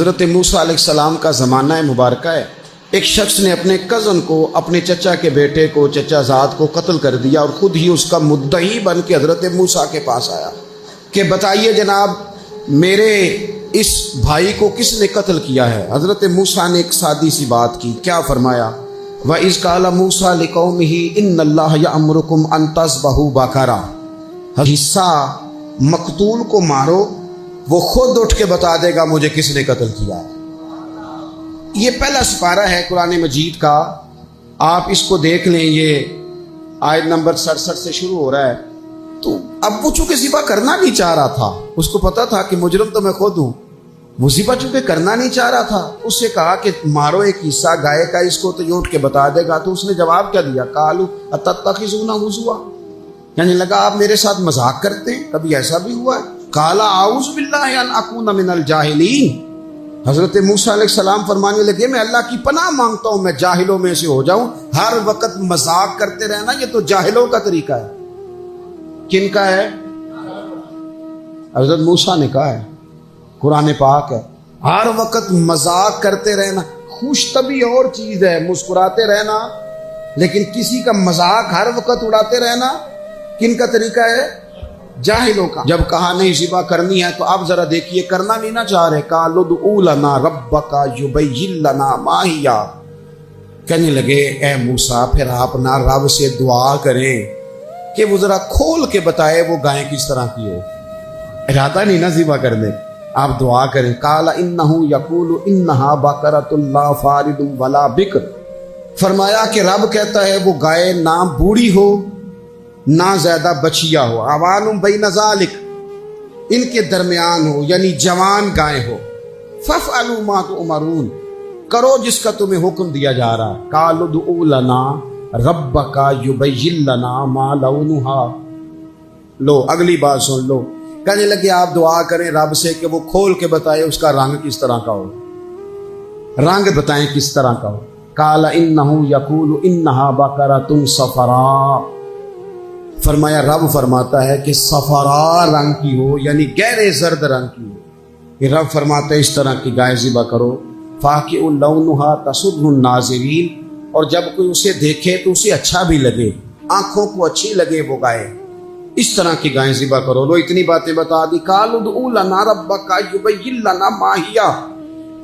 حضرت موسیٰ علیہ السلام کا زمانہ مبارکہ ہے. ایک شخص نے اپنے کزن کو، اپنے چچا کے بیٹے کو، چچا زاد کو قتل کر دیا اور خود ہی اس کا مدعی بن کے حضرت موسیٰ کے پاس آیا کہ بتائیے جناب میرے اس بھائی کو کس نے قتل کیا ہے. حضرت موسیٰ نے ایک سادی سی بات کی. کیا فرمایا؟ وَإِذْ قَالَ مُوسَىٰ لِقَوْمِهِ إِنَّ اللَّهَ يَأْمُرُكُمْ أَن تَذْبَحُوا بَقَرَةً. حصہ مقتول کو مارو، وہ خود اٹھ کے بتا دے گا مجھے کس نے قتل کیا ہے. یہ پہلا سپارہ ہے قرآن مجید کا، آپ اس کو دیکھ لیں. یہ آیت نمبر 67 سے شروع ہو رہا ہے. تو اب وہ چونکہ ذبح کرنا نہیں چاہ رہا تھا، اس کو پتا تھا کہ مجرم تو میں خود ہوں، وہ ذبح چونکہ کرنا نہیں چاہ رہا تھا، اس سے کہا کہ مارو ایک حصہ گائے کا، اس کو تو یہ اٹھ کے بتا دے گا. تو اس نے جواب کیا دیا؟ قالوا اتتخذون ہزوا، یعنی لگا آپ میرے ساتھ مذاق کرتے ہیں، کبھی ایسا بھی ہوا ہے. قال اعوذ باللہ ان اکون من الجاہلین. حضرت موسیٰ علیہ السلام فرمانے لگے میں اللہ کی پناہ مانگتا ہوں میں جاہلوں میں سے ہو جاؤں. ہر وقت مذاق کرتے رہنا یہ تو جاہلوں کا طریقہ ہے. کن کا ہے؟ حضرت موسیٰ نے کہا ہے، قرآن پاک ہے. ہر وقت مذاق کرتے رہنا، خوش طبعی اور چیز ہے، مسکراتے رہنا، لیکن کسی کا مذاق ہر وقت اڑاتے رہنا کن کا طریقہ ہے؟ جاہلوں کا. جب کہا نہیں ذبح کرنی ہے تو اب ذرا دیکھیے کرنا نہیں نہ چاہ رہے. قالوا ادع لنا ربک یبین لنا ما ہی. کہنے لگے اے موسیٰ پھر آپ نہ رب سے دعا کریں کہ وہ ذرا کھول کے بتائے وہ گائیں کس طرح کی ہو. ارادہ نہیں نہ ذبح کرنے، آپ دعا کریں. قال انہ یقول انہا بقرۃ لا فارض ولا بکر. فرمایا کہ رب کہتا ہے وہ گائے نہ بوڑھی ہو نہ زیادہ بچیا ہو، عوان بین ذالک، ان کے درمیان ہو، یعنی جوان گائے ہو. فافعلوا ما تؤمرون، کرو جس کا تمہیں حکم دیا جا رہا ہے. قالوا ادع لنا ربک یبین لنا ما لونها. لو اگلی بات سن لو. کہنے لگے آپ دعا کریں رب سے کہ وہ کھول کے بتائے اس کا رنگ کس طرح کا ہو، رنگ بتائیں کس طرح کا ہو. قال انہ یقول انہا بقرۃ صفراء. فرمایا رب فرماتا ہے کہ صفراء رنگ کی ہو، یعنی گہرے زرد رنگ کی ہو. یہ رب فرماتا ہے اس طرح کی گائے ذبح کرو. فاقع لونها تسر الناظرین، اور جب کوئی اسے دیکھے تو اسے اچھا بھی لگے، آنکھوں کو اچھی لگے وہ گائے، اس طرح کی گائیں ذبح کرو. لو اتنی باتیں بتا دی. قالوا ادع لنا ربک یبین لنا ما ہی.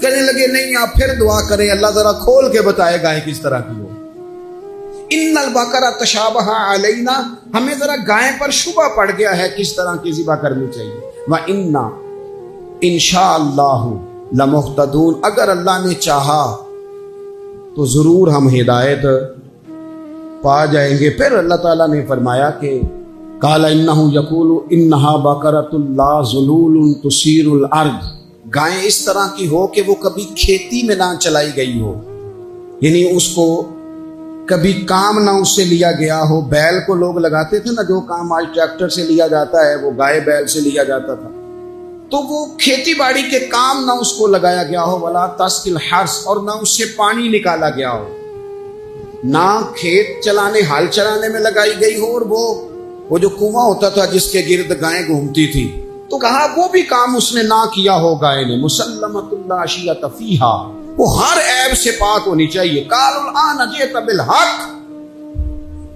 کہنے لگے نہیں آپ پھر دعا کریں اللہ ذرا کھول کے بتائے گائیں کس طرح کی ہو. ان البقرہ تشابہ علینا، ہمیں ذرا گائیں پر شبہ پڑ گیا ہے کس طرح کی ذبح کرنی چاہیے. وَإِنَّا انشاءاللہ لمہتدون، اگر اللہ نے چاہا تو ضرور ہم ہدایت پا جائیں گے. پھر اللہ تعالیٰ نے فرمایا کہ قال انہ یقول انہا بقرۃ لا ذلول تثیر الارض، گائیں اس طرح کی ہو کہ وہ کبھی کھیتی میں نہ چلائی گئی ہو، یعنی اس کو کبھی کام نہ اس سے لیا گیا ہو. بیل کو لوگ لگاتے تھے نا، جو کام آج ٹریکٹر سے لیا جاتا ہے وہ گائے بیل سے لیا جاتا تھا. تو وہ کھیتی باڑی کے کام نہ اس کو لگایا گیا ہو. ولا تسقی الحرث، اور نہ اس سے پانی نکالا گیا ہو، نہ کھیت چلانے ہل چلانے میں لگائی گئی ہو. اور وہ جو کنواں ہوتا تھا جس کے گرد گائیں گھومتی تھی، تو کہا وہ بھی کام اس نے نہ کیا ہو گائے نے. مسلمۃ لا شیۃ فیہا، وہ ہر عیب سے پاک ہونی چاہیے. قالوا الآن جئت بالحق،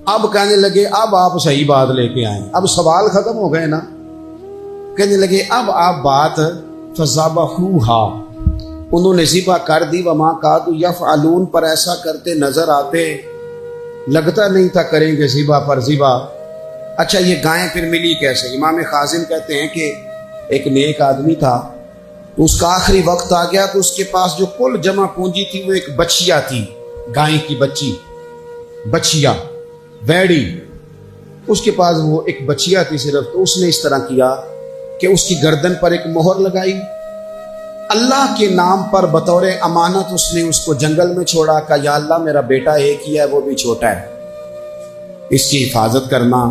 اب کہنے لگے اب آپ صحیح بات لے کے آئیں، اب سوال ختم ہو گئے نا. کہنے لگے اب آپ بات فذبحوہا، انہوں نے ذبح کر دی. وما کادوا یفعلون، پر ایسا کرتے نظر آتے، لگتا نہیں تھا کریں گے ذبح پر ذبح. اچھا یہ گائیں پھر ملی کیسے؟ امام خازن کہتے ہیں کہ ایک نیک آدمی تھا، اس کا آخری وقت آ گیا تو اس کے پاس جو کل جمع پونجی تھی وہ ایک بچیا تھی، گائیں کی بچیا بیڑی، اس کے پاس وہ ایک بچیا تھی صرف. تو اس نے اس طرح کیا کہ اس کی گردن پر ایک مہر لگائی، اللہ کے نام پر بطور امانت اس نے اس کو جنگل میں چھوڑا. کہا یا اللہ میرا بیٹا ایک ہی ہے، وہ بھی چھوٹا ہے، اس کی حفاظت کرنا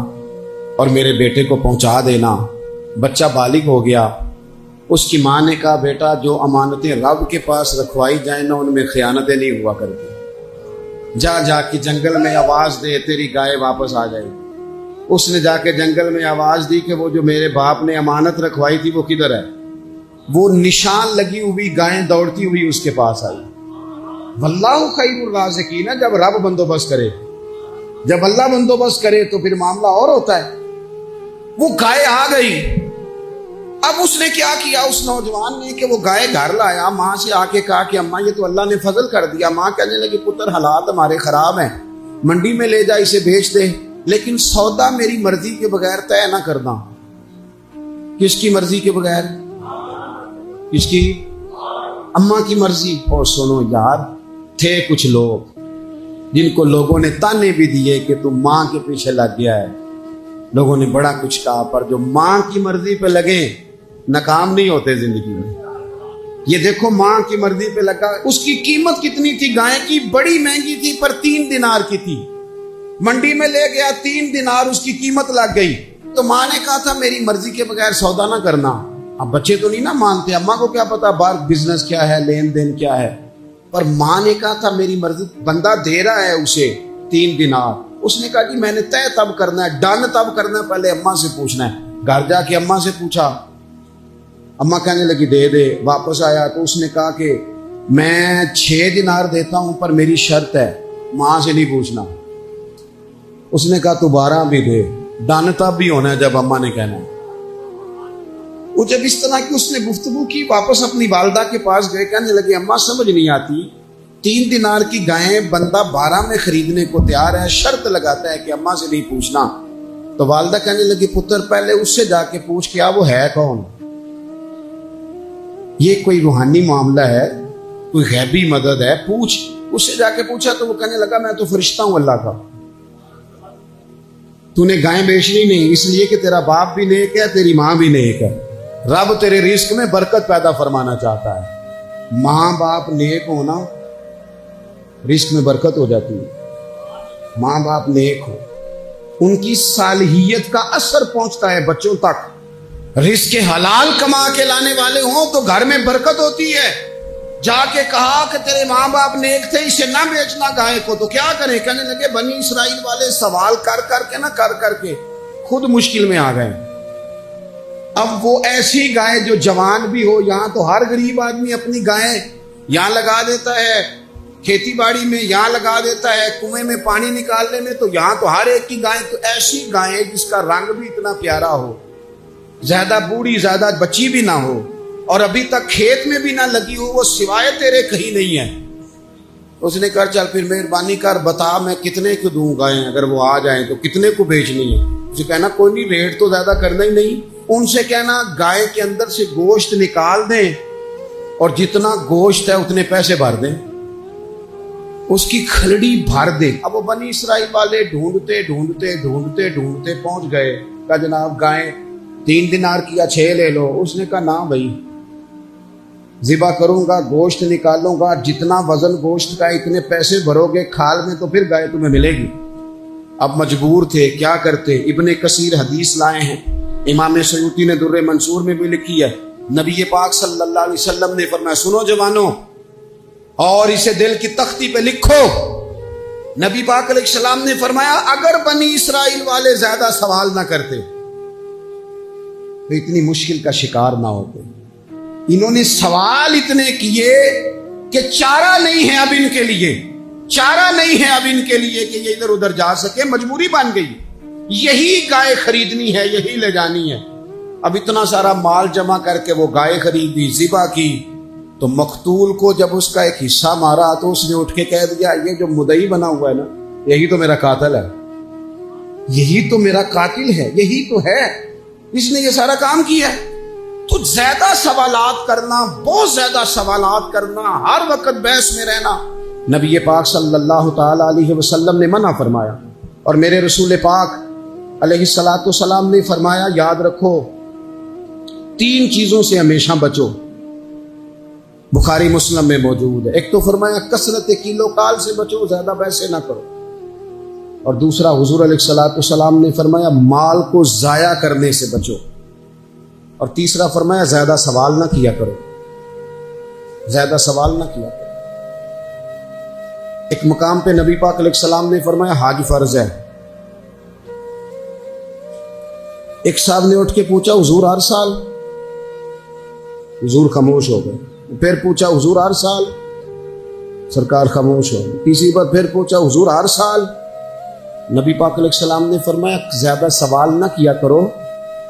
اور میرے بیٹے کو پہنچا دینا. بچہ بالغ ہو گیا. اس کی ماں نے کہا بیٹا جو امانتیں رب کے پاس رکھوائی جائیں نا ان میں خیانتیں نہیں ہوا کرتی، جا کے جنگل میں آواز دے تیری گائے واپس آ جائے. اس نے جا کے جنگل میں آواز دی کہ وہ جو میرے باپ نے امانت رکھوائی تھی وہ کدھر ہے. وہ نشان لگی ہوئی گائیں دوڑتی ہوئی اس کے پاس آئی. واللہ خیر الرازقین. جب رب بندوبست کرے، جب اللہ بندوبست کرے تو پھر معاملہ اور ہوتا ہے. وہ گائے آ گئی. اب اس نے کیا کیا اس نوجوان نے کہ وہ گائے گھر لایا، ماں سے آ کے کہا کہ اماں یہ تو اللہ نے فضل کر دیا. ماں کہنے لگی پتر حالات ہمارے خراب ہیں، منڈی میں لے جا اسے بیچ دے، لیکن سودا میری مرضی کے بغیر طے نہ کرنا. کس کی مرضی کے بغیر؟ کس کی؟ اماں کی مرضی. اور سنو یار، تھے کچھ لوگ جن کو لوگوں نے تانے بھی دیے کہ تم ماں کے پیچھے لگ گیا ہے. لوگوں نے بڑا کچھ کہا، پر جو ماں کی مرضی پہ لگے ناکام نہیں ہوتے زندگی میں. یہ دیکھو ماں کی مرضی پہ لگا. اس کی قیمت کتنی تھی گائے کی؟ بڑی مہنگی تھی، پر 3 دینار کی تھی. منڈی میں لے گیا، 3 دینار اس کی قیمت لگ گئی. تو ماں نے کہا تھا میری مرضی کے بغیر سودا نہ کرنا. اب بچے تو نہیں نہ مانتے، اماں کو کیا پتا باہر بزنس کیا ہے، لین دین کیا ہے. پر ماں نے کہا تھا میری مرضی. بندہ دے رہا ہے اسے 3 دینار. اس نے کہا کہ میں نے طے تب کرنا ہے، ڈن تب کرنا ہے، پہلے اماں سے پوچھنا ہے. گھر جا کے اماں سے پوچھا، اماں کہنے لگی دے دے. واپس آیا تو اس نے کہا کہ میں 6 دینار دیتا ہوں، پر میری شرط ہے ماں سے نہیں پوچھنا. اس نے کہا تو 12 بھی دے. ڈن تب بھی ہونا ہے جب اماں نے کہنا ہے. وہ جب اس طرح کی اس نے گفتگو کی، واپس اپنی والدہ کے پاس گئے. کہنے لگے اماں سمجھ نہیں آتی، 3 دینار کی گائیں بندہ 12 میں خریدنے کو تیار ہے، شرط لگاتا ہے کہ اماں سے نہیں پوچھنا. تو والدہ کہنے لگی پتر پہلے اس سے جا کے پوچھ کیا وہ ہے کون. یہ کوئی روحانی معاملہ ہے، کوئی غیبی مدد ہے، پوچھ. اس سے جا کے پوچھا تو وہ کہنے لگا میں تو فرشتہ ہوں اللہ کا. تو نے گائیں بیچنی نہیں، اس لیے کہ تیرا باپ بھی نیک ہے، تیری ماں بھی نیک ہے. رب تیرے رزق میں برکت پیدا فرمانا چاہتا ہے. ماں باپ نیک ہونا، رزق میں برکت ہو جاتی ہے. ماں باپ نیک ہو، ان کی صالحیت کا اثر پہنچتا ہے بچوں تک. رزق حلال کما کے لانے والے ہوں تو گھر میں برکت ہوتی ہے. جا کے کہا کہ تیرے ماں باپ نیک تھے، اسے نہ بیچنا گائے کو، تو کیا کریں؟ کہنے لگے بنی اسرائیل والے سوال کر کر کے خود مشکل میں آ گئے. اب وہ ایسی گائے جو جوان بھی ہو، یہاں تو ہر غریب آدمی اپنی گائیں یہاں لگا دیتا ہے، کھیتی باڑی میں یہاں لگا دیتا ہے، کنویں میں پانی نکالنے میں تو یہاں تو ہر ایک کی گائیں. تو ایسی گائیں جس کا رنگ بھی اتنا پیارا ہو، زیادہ بوڑھی زیادہ بچی بھی نہ ہو، اور ابھی تک کھیت میں بھی نہ لگی ہو، وہ سوائے تیرے کہیں نہیں ہے. اس نے کہا چل پھر مہربانی کر بتا میں کتنے کو دوں گائیں، اگر وہ آ جائیں تو کتنے کو بیچنی ہے. اسے کہنا کوئی نہیں، ریٹ تو زیادہ کرنا ہی نہیں. ان سے کہنا گائے کے اندر سے گوشت نکال دیں اور جتنا گوشت ہے اتنے پیسے بھر دیں، اس کی کھلڑی بھر دیں. اب وہ بنی اسرائیل والے ڈھونڈتے پہنچ گئے. کہا جناب گائیں 3 دینار کی یا 6 لے لو. اس نے کہا نہ بھائی، ذبح کروں گا، گوشت نکالوں گا، جتنا وزن گوشت کا اتنے پیسے بھرو گے کھال میں تو پھر گائے تمہیں ملے گی. اب مجبور تھے، کیا کرتے؟ ابن کثیر حدیث لائے ہیں، امام سیوطی نے در منصور میں بھی لکھی ہے. نبی پاک صلی اللہ علیہ وسلم نے فرمایا سنو جوانوں، اور اسے دل کی تختی پہ لکھو. نبی پاک علیہ السلام نے فرمایا اگر بنی اسرائیل والے زیادہ سوال نہ کرتے تو اتنی مشکل کا شکار نہ ہوتے. انہوں نے سوال اتنے کیے کہ چارہ نہیں ہے اب ان کے لیے، چارہ نہیں ہے اب ان کے لیے کہ یہ ادھر ادھر جا سکے. مجبوری بن گئی، یہی گائے خریدنی ہے، یہی لے جانی ہے. اب اتنا سارا مال جمع کر کے وہ گائے خریدی، ذبح کی. تو مقتول کو جب اس کا ایک حصہ مارا تو اس نے اٹھ کے کہہ دیا یہ جو مدعی بنا ہوا ہے نا، یہی تو میرا قاتل ہے، یہی تو میرا قاتل ہے، یہی تو ہے، اس نے یہ سارا کام کیا ہے. تو زیادہ سوالات کرنا، بہت زیادہ سوالات کرنا، ہر وقت بحث میں رہنا، نبی پاک صلی اللہ تعالی علیہ وسلم نے منع فرمایا. اور میرے رسول پاک علیہ الصلاۃ والسلام نے فرمایا یاد رکھو 3 چیزوں سے ہمیشہ بچو. بخاری مسلم میں موجود ہے. ایک تو فرمایا کثرت کیلو کال سے بچو، زیادہ بحثیں نہ کرو. اور دوسرا حضور علیہ الصلاۃ والسلام نے فرمایا مال کو ضائع کرنے سے بچو. اور تیسرا فرمایا زیادہ سوال نہ کیا کرو، زیادہ سوال نہ کیا کرو. ایک مقام پہ نبی پاک علیہ السلام نے فرمایا حج فرض ہے. ایک صاحب نے اٹھ کے پوچھا حضور ہر سال؟ حضور خاموش ہو گئے. پھر پوچھا حضور ہر سال؟ سرکار خاموش ہو گئے. تیسری بار پھر پوچھا حضور ہر سال؟ نبی پاک علیہ السلام نے فرمایا زیادہ سوال نہ کیا کرو،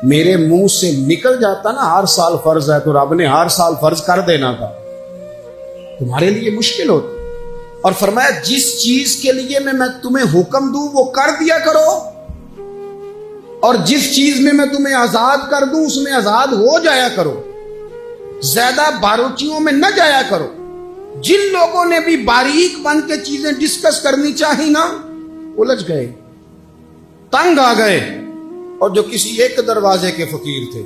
میرے منہ سے نکل جاتا نا ہر سال فرض ہے تو رب نے ہر سال فرض کر دینا تھا، تمہارے لیے مشکل ہوتی. اور فرمایا جس چیز کے لیے میں تمہیں حکم دوں وہ کر دیا کرو، اور جس چیز میں تمہیں آزاد کر دوں اس میں آزاد ہو جایا کرو، زیادہ باروچیوں میں نہ جایا کرو. جن لوگوں نے بھی باریک بن کے چیزیں ڈسکس کرنی چاہی نا، الجھ گئے، تنگ آ گئے. اور جو کسی ایک دروازے کے فقیر تھے،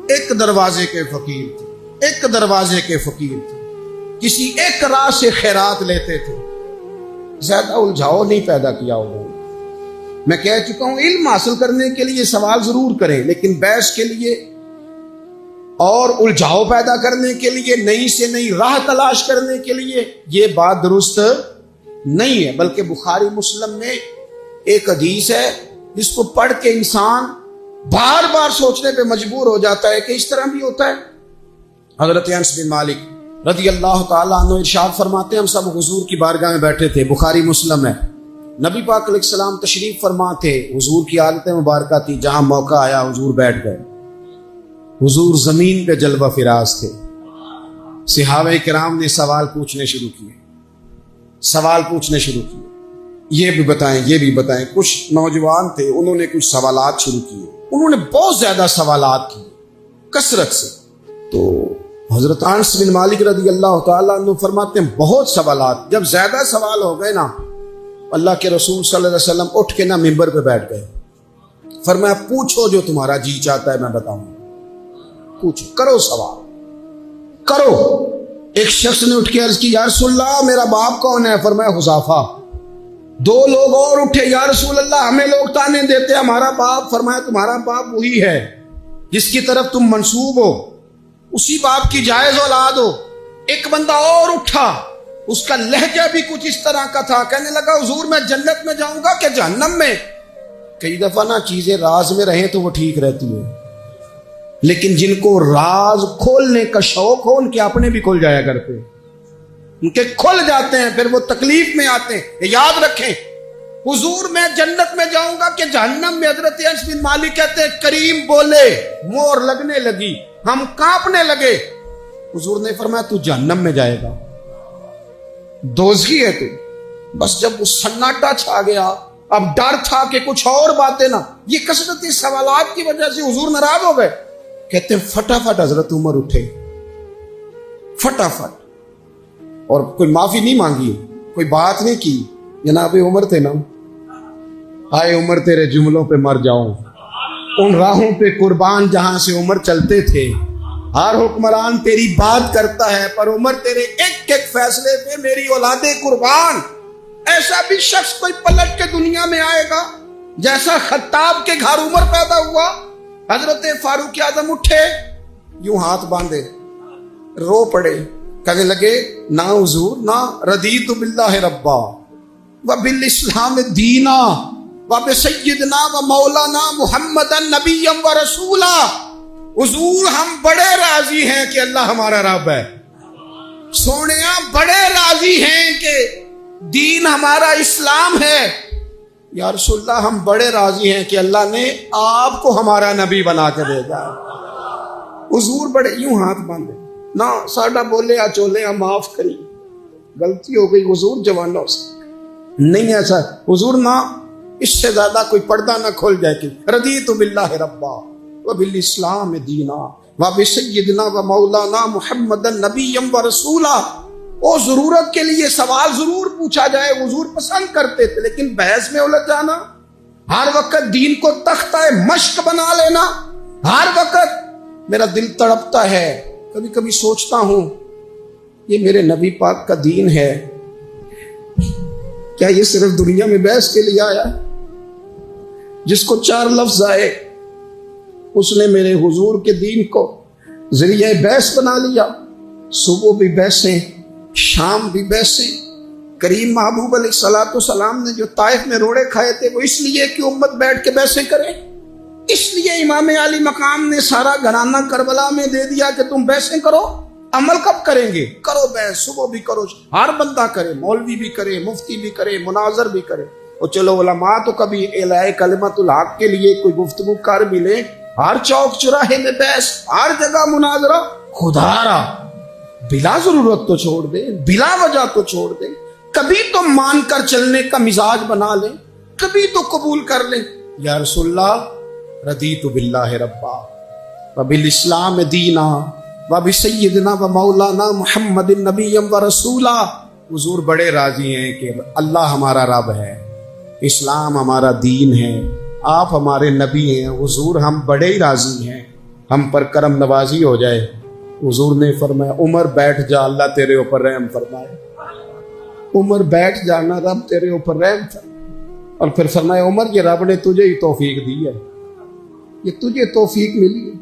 ایک دروازے کے فقیر تھے، ایک دروازے کے فقیر تھے، کسی ایک راہ سے خیرات لیتے تھے، زیادہ الجھاؤ نہیں پیدا کیا انہوں نے. میں کہہ چکا ہوں علم حاصل کرنے کے لیے سوال ضرور کریں، لیکن بحث کے لیے اور الجھاؤ پیدا کرنے کے لیے، نئی سے نئی راہ تلاش کرنے کے لیے یہ بات درست نہیں ہے. بلکہ بخاری مسلم میں ایک حدیث ہے جس کو پڑھ کے انسان بار بار سوچنے پہ مجبور ہو جاتا ہے کہ اس طرح بھی ہوتا ہے. حضرت انس بن مالک رضی اللہ تعالیٰ عنہ ارشاد فرماتے ہیں ہم سب حضور کی بارگاہ میں بیٹھے تھے، بخاری مسلم ہے. نبی پاک علیہ السلام تشریف فرما تھے، حضور کی عادت مبارکہ تھی جہاں موقع آیا حضور بیٹھ گئے. حضور زمین پہ جلوہ فراز تھے. صحابہ کرام نے سوال پوچھنے شروع کیے، سوال پوچھنے شروع کیے، یہ بھی بتائیں یہ بھی بتائیں. کچھ نوجوان تھے انہوں نے کچھ سوالات شروع کیے، انہوں نے بہت زیادہ سوالات کیے کثرت سے. تو حضرت انس بن مالک رضی اللہ تعالیٰ عنہ فرماتے ہیں بہت سوالات، جب زیادہ سوال ہو گئے نا، اللہ کے رسول صلی اللہ علیہ وسلم اٹھ کے نا ممبر پہ بیٹھ گئے. فرمایا پوچھو جو تمہارا جی چاہتا ہے میں بتاؤں، پوچھو، کرو سوال کرو. ایک شخص نے اٹھ کے عرض کی یا رسول اللہ میرا باپ کون ہے؟ فرمایا حذیفہ. دو لوگ اور اٹھے، یا رسول اللہ ہمیں لوگ تانے دیتے ہمارا باپ. فرمایا تمہارا باپ وہی ہے جس کی طرف تم منسوب ہو، اسی باپ کی جائز اولاد ہو. ایک بندہ اور اٹھا، اس کا لہجہ بھی کچھ اس طرح کا تھا، کہنے لگا حضور میں جنت میں جاؤں گا کہ جہنم میں؟ کئی دفعہ نا چیزیں راز میں رہیں تو وہ ٹھیک رہتی ہیں، لیکن جن کو راز کھولنے کا شوق ہو ان کے اپنے بھی کھل جایا کرتے ہیں، ان کے کھل جاتے ہیں، پھر وہ تکلیف میں آتے ہیں. یاد رکھیں حضور میں جنت میں جاؤں گا کہ جہنم میں؟ حضرت انس بن مالک کہتے ہیں کریم بولے، مور لگنے لگی، ہم کانپنے لگے. حضور نے فرمایا تو جہنم میں جائے گا، دوزخی ہے تو. بس جب وہ سناٹا چھا گیا، اب ڈر تھا کہ کچھ اور باتیں نہ، یہ کثرتی سوالات کی وجہ سے حضور ناراض ہو گئے. کہتے ہیں فٹافٹ حضرت عمر اٹھے، فٹافٹ، اور کوئی معافی نہیں مانگی، کوئی بات نہیں کی. جناب عمر تھے نا، آئے عمر تیرے جملوں پہ مر جاؤں، ان راہوں پہ قربان جہاں سے عمر چلتے تھے. ہر حکمران تیری بات کرتا ہے پر عمر تیرے ایک ایک فیصلے پہ میری اولادیں قربان. ایسا بھی شخص کوئی پلٹ کے دنیا میں آئے گا جیسا خطاب کے گھر عمر پیدا ہوا. حضرت فاروق اعظم اٹھے، یوں ہاتھ باندھے رو پڑے، کہنے لگے نہ حضور نہ، رضیت باللہ ربا وبالاسلام دینا وبسیدنا ومولانا محمدا نبیا ورسولا. حضور ہم بڑے راضی ہیں کہ اللہ ہمارا رب ہے، سونیا بڑے راضی ہیں کہ دین ہمارا اسلام ہے. یا رسول اللہ ہم بڑے راضی ہیں کہ اللہ نے آپ کو ہمارا نبی بنا کے بھیجا. حضور بڑے یوں ہاتھ باندھے، نہ ساڈا بولے چولے معاف کری، غلطی ہو گئی حضور جوانوں سے، نہیں ایسا حضور نہ، اس سے زیادہ کوئی پردہ نہ کھول جائے کہ رضیت باللہ ربا وبالاسلام دینا وبسیدنا ومولانا محمدا نبیا ورسولا. وہ ضرورت کے لیے سوال ضرور پوچھا جائے، حضور پسند کرتے تھے، لیکن بحث میں الجھ جانا، ہر وقت دین کو تختہ مشق بنا لینا، ہر وقت میرا دل تڑپتا ہے، کبھی کبھی سوچتا ہوں یہ میرے نبی پاک کا دین ہے، کیا یہ صرف دنیا میں بحث کے لیے آیا؟ جس کو 4 لفظ آئے اس نے میرے حضور کے دین کو ذریعہ بحث بنا لیا. صبح بھی بحثیں، شام بھی بحثیں. کریم محبوب علیہ السلام نے جو طائف میں روڑے کھائے تھے وہ اس لیے کہ امت بیٹھ کے بحثیں کرے. اس لیے امام علی مقام نے سارا گھرانہ کربلا میں دے دیا کہ تم بحثیں کرو. عمل کب کریں گے؟ کرو بحث، صبح بھی کرو، ہر بندہ کرے، مولوی بھی کرے، مفتی بھی کرے، مناظر بھی کرے. اور چلو علماء تو کبھی اعلاء کلمت الحق کے لیے کوئی گفتگو کر بھی لے. ہر چوک چراہے میں بحث، ہر جگہ مناظرہ، خدا را بلا ضرورت تو چھوڑ دے، بلا وجہ تو چھوڑ دے. کبھی تو مان کر چلنے کا مزاج بنا لیں، کبھی تو قبول کر لیں. یا رسول اللہ رضیت باللہ ربا وبالاسلام دینا وبسیدنا ومولانا محمد نبی و رسولا. حضور بڑے راضی ہیں کہ اللہ ہمارا رب ہے، اسلام ہمارا دین ہے، آپ ہمارے نبی ہیں. حضور ہم بڑے ہی راضی ہیں، ہم پر کرم نوازی ہو جائے. حضور نے فرمایا عمر بیٹھ جا، اللہ تیرے اوپر رحم فرمائے. عمر بیٹھ جانا، رب تیرے اوپر رحم فرمائے. اور پھر فرمایا عمر یہ رب نے تجھے ہی توفیق دی ہے، یہ تجھے توفیق ملی ہے.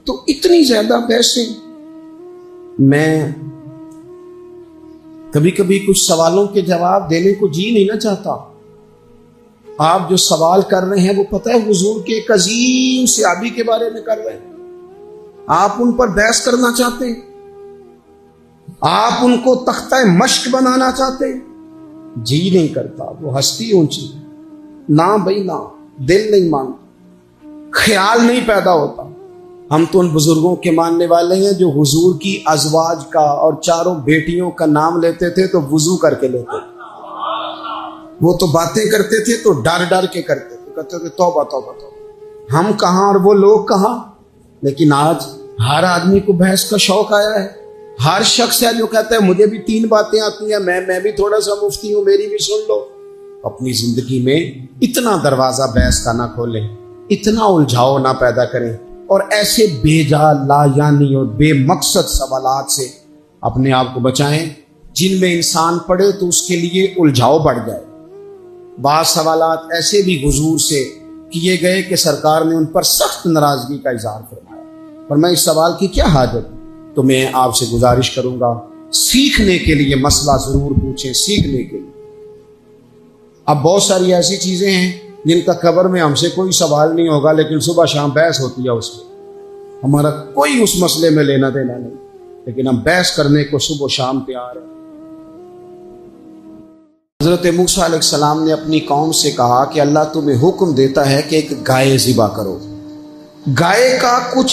تو اتنی زیادہ بحثیں. میں کبھی کبھی کچھ سوالوں کے جواب دینے کو جی نہیں نہ چاہتا. آپ جو سوال کر رہے ہیں وہ پتہ ہے حضور کے ایک عظیم صحابی کے بارے میں کر رہے ہیں. آپ ان پر بحث کرنا چاہتے ہیں، آپ ان کو تختہ مشق بنانا چاہتے ہیں. جی نہیں کرتا، وہ ہستی اونچی نہ بھائی نہ، دل نہیں مانتا، خیال نہیں پیدا ہوتا. ہم تو ان بزرگوں کے ماننے والے ہیں جو حضور کی ازواج کا اور چاروں بیٹیوں کا نام لیتے تھے تو وضو کر کے لیتے تھے. وہ تو باتیں کرتے تھے تو ڈر ڈر کے کرتے تھے، کہتے تھے توبہ توبہ توبہ. ہم کہاں اور وہ لوگ کہاں. لیکن آج ہر آدمی کو بحث کا شوق آیا ہے. ہر شخص ہے جو کہتا ہے مجھے بھی 3 باتیں آتی ہیں، میں بھی تھوڑا سا مفتی ہوں، میری بھی سن لو. اپنی زندگی میں اتنا دروازہ بحث کا نہ کھولیں، اتنا الجھاؤ نہ پیدا کریں، اور ایسے بے جا لا یعنی اور بے مقصد سوالات سے اپنے آپ کو بچائیں جن میں انسان پڑھے تو اس کے لیے الجھاؤ بڑھ جائے. بعض سوالات ایسے بھی حضور سے کیے گئے کہ سرکار نے ان پر سخت ناراضگی کا اظہار فرمایا. پر میں اس سوال کی کیا حاجت؟ تو میں آپ سے گزارش کروں گا سیکھنے کے لیے مسئلہ ضرور پوچھیں، سیکھنے کے لیے. اب بہت ساری ایسی چیزیں ہیں جن کا قبر میں ہم سے کوئی سوال نہیں ہوگا، لیکن صبح شام بحث ہوتی ہے اس میں. ہمارا کوئی اس مسئلے میں لینا دینا نہیں، لیکن ہم بحث کرنے کو صبح و شام تیار ہیں. حضرت موسیٰ علیہ السلام نے اپنی قوم سے کہا کہ اللہ تمہیں حکم دیتا ہے کہ ایک گائے ذبح کرو. گائے کا کچھ